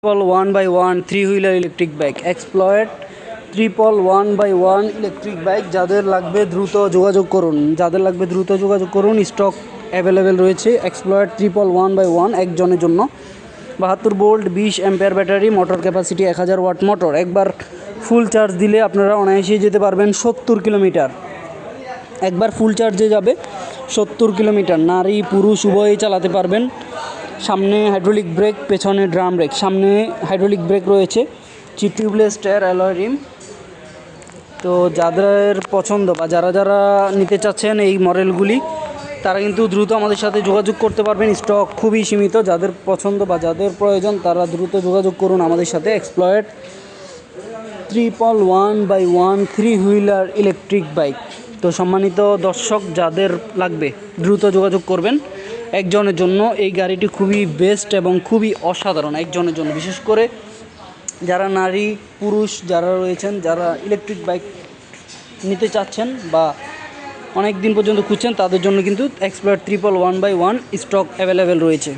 Triple 1x1 three wheeler electric bike এক্সপ্লয়েড triple 1x1 electric bike যাদের লাগবে দ্রুত যোগাযোগ করুন স্টক অ্যাভেলেবেল রয়েছে এক্সপ্লয়েড ট্রিপল 1x1 একজনের জন্য 72 volt 20 ampere battery motor capacity 1000 watt motor একবার ফুল চার্জ দিলে আপনারা অনায়াসেই যেতে পারবেন 70 কিলোমিটার একবার ফুল চার্জে যাবে 70 কিলোমিটার নারী পুরুষ উভয়ই চালাতে পারবেন সামনে হাইড্রোলিক ব্রেক পেছনে ড্রাম ব্রেক সামনে হাইড্রোলিক ব্রেক রয়েছে টিউবলেস টায়ার অ্যালয় রিম তো যাদের পছন্দ বা যারা নিতে চাচ্ছেন এই মডেলগুলি তারা কিন্তু দ্রুত আমাদের সাথে যোগাযোগ করতে পারবেন স্টক খুবই সীমিত যাদের পছন্দ বা যাদের প্রয়োজন তারা দ্রুত যোগাযোগ করুন আমাদের সাথে exploit triple 1x1 three wheeler electric bike তো সম্মানিত দর্শক যাদের লাগবে দ্রুত যোগাযোগ করবেন একজনের জন্য এই গাড়িটি খুবই বেস্ট এবং খুবই অসাধারণ একজনের জন্য বিশেষ করে যারা নারী পুরুষ যারা রয়েছেন যারা ইলেকট্রিক বাইক নিতে চাচ্ছেন বা অনেক দিন পর্যন্ত খুঁজছেন তাদের জন্য কিন্তু exploit triple 1x1 stock available রয়েছে।